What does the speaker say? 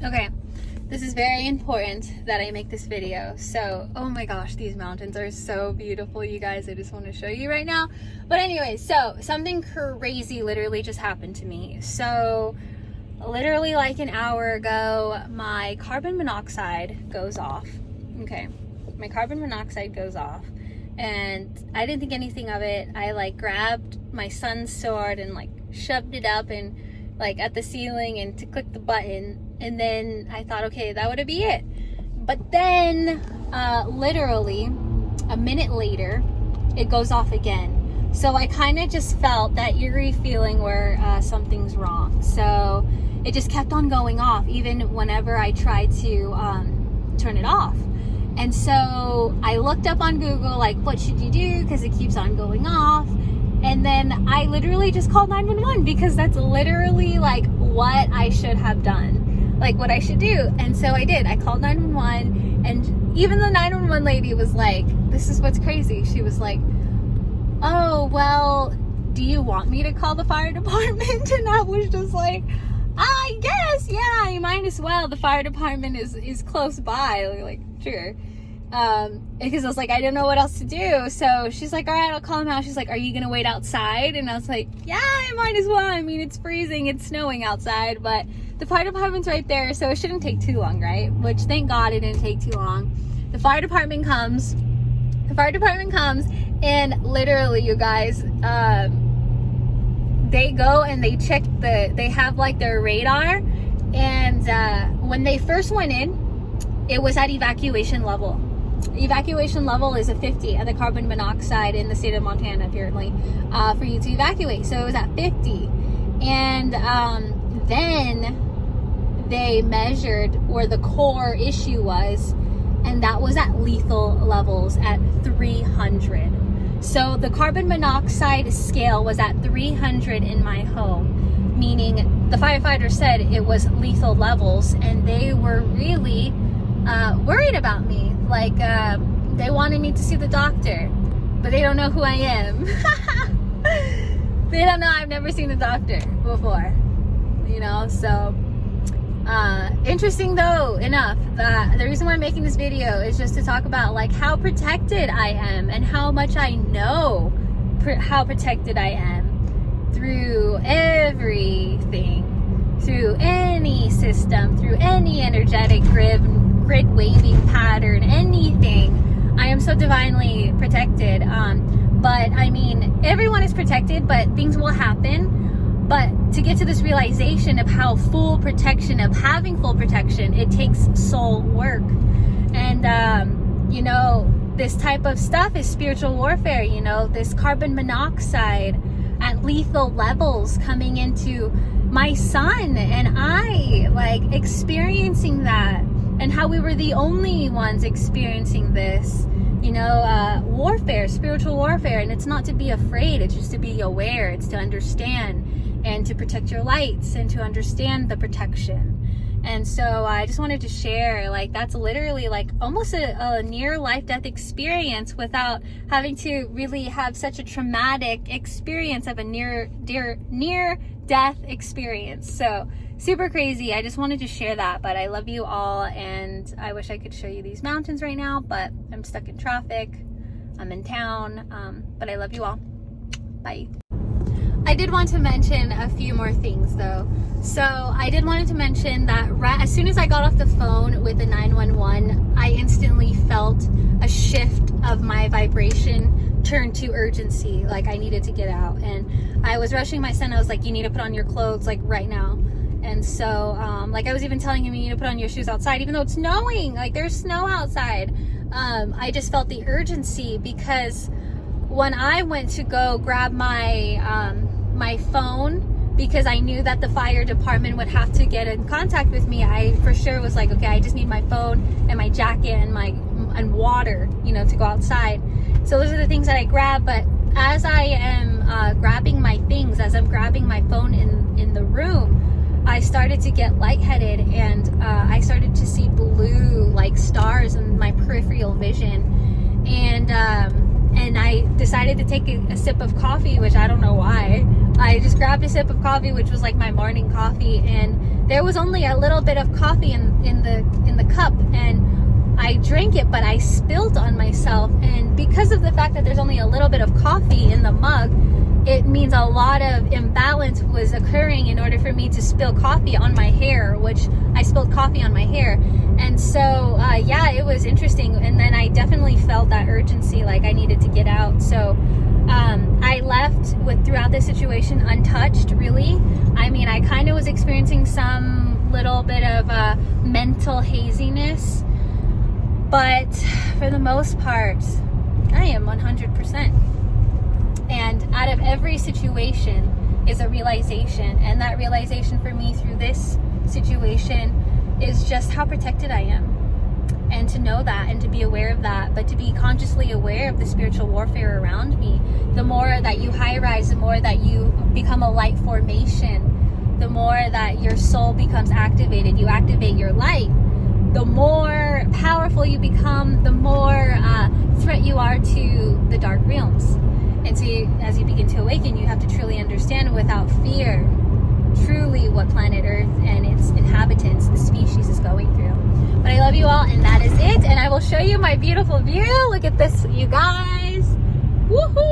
Okay, this is very important that I make this video. So, oh my gosh, these mountains are so beautiful, you guys. I just want to show you right now. But anyway, so something crazy literally just happened to me. So, literally like an hour ago, my carbon monoxide goes off. Okay, my carbon monoxide goes off. And I didn't think anything of it. I like grabbed my son's sword and like shoved it up and like at the ceiling and to click the button. And then I thought, okay, that would be it. But then literally a minute later, it goes off again. So I kind of just felt that eerie feeling where something's wrong. So it just kept on going off even whenever I tried to turn it off. And so I looked up on Google, like, what should you do? Because it keeps on going off. And then I literally just called 911 because that's literally like what I should have done, like what I should do. And so I did. I called 911, and even the 911 lady was like, this is what's crazy. She was like, oh, well, do you want me to call the fire department? And I was just like, I guess, yeah, you might as well. The fire department is close by. Like, sure. Because I was like, I didn't know what else to do. So she's like, all right, I'll call him out. She's like, are you gonna wait outside? And I was like, yeah, I might as well. I mean, it's freezing, it's snowing outside, but the fire department's right there, so it shouldn't take too long, right? Which, thank God, it didn't take too long. The fire department comes, and literally, you guys, they go and they check they have like their radar, and when they first went in, it was at evacuation level. Evacuation level is a 50 of the carbon monoxide in the state of Montana, apparently, for you to evacuate. So it was at 50. And then they measured where the core issue was, and that was at lethal levels at 300. So the carbon monoxide scale was at 300 in my home, meaning the firefighters said it was lethal levels, and they were really worried about me. Like, they wanted me to see the doctor, but they don't know who I am. They don't know I've never seen the doctor before, you know. So interesting though enough that the reason why I'm making this video is just to talk about like how protected I am and how much I know how protected I am through everything, through any system, through any energetic grid waving pattern, anything. I am so divinely protected. But I mean, everyone is protected, but things will happen. But to get to this realization of how full protection, of having full protection, it takes soul work. And you know, this type of stuff is spiritual warfare. You know, this carbon monoxide at lethal levels coming into my son and I, like, experiencing that, and how we were the only ones experiencing this, you know, warfare, spiritual warfare. And it's not to be afraid, it's just to be aware, it's to understand and to protect your lights and to understand the protection. And so I just wanted to share, like, that's literally like almost a near life-death experience without having to really have such a traumatic experience of a near-death experience. So super crazy. I just wanted to share that. But I love you all, and I wish I could show you these mountains right now, but I'm stuck in traffic. I'm in town, but I love you all. Bye. I did want to mention a few more things though. So I did want to mention that as soon as I got off the phone with the 911, I instantly felt a shift of my vibration turn to urgency. Like, I needed to get out, and I was rushing my son. I was like, you need to put on your clothes like right now. And so like I was even telling him, you need to put on your shoes outside, even though it's snowing, like there's snow outside. I just felt the urgency, because when I went to go grab my my phone, because I knew that the fire department would have to get in contact with me, I for sure was like, okay, I just need my phone and my jacket and water, you know, to go outside. So those are the things that I grabbed. But as I am grabbing my things, as I'm grabbing my phone in the room, I started to get lightheaded, and I started to see blue like stars in my peripheral vision, and I decided to take a sip of coffee, which I don't know why, I just grabbed a sip of coffee, which was like my morning coffee, and there was only a little bit of coffee in the cup, and I drank it, but I spilled on myself. And because of the fact that there's only a little bit of coffee in the mug, it means a lot of imbalance was occurring in order for me to spill coffee on my hair, which I spilled coffee on my hair. And so, yeah, it was interesting. And then I definitely felt that urgency, like I needed to get out. So I left throughout this situation untouched, really. I mean, I kind of was experiencing some little bit of mental haziness, but for the most part, I am 100%. And out of every situation is a realization, and that realization for me through this situation is just how protected I am, and to know that and to be aware of that, but to be consciously aware of the spiritual warfare around me. The more that you high rise, the more that you become a light formation, the more that your soul becomes activated, you activate your light, the more powerful you become, the more threat you are to the dark realms. And so as you begin to awaken, you have to truly understand without fear truly what planet Earth and its inhabitants, the species, is going through. But I love you all, and that is it. And I will show you my beautiful view. Look at this, you guys. Woohoo!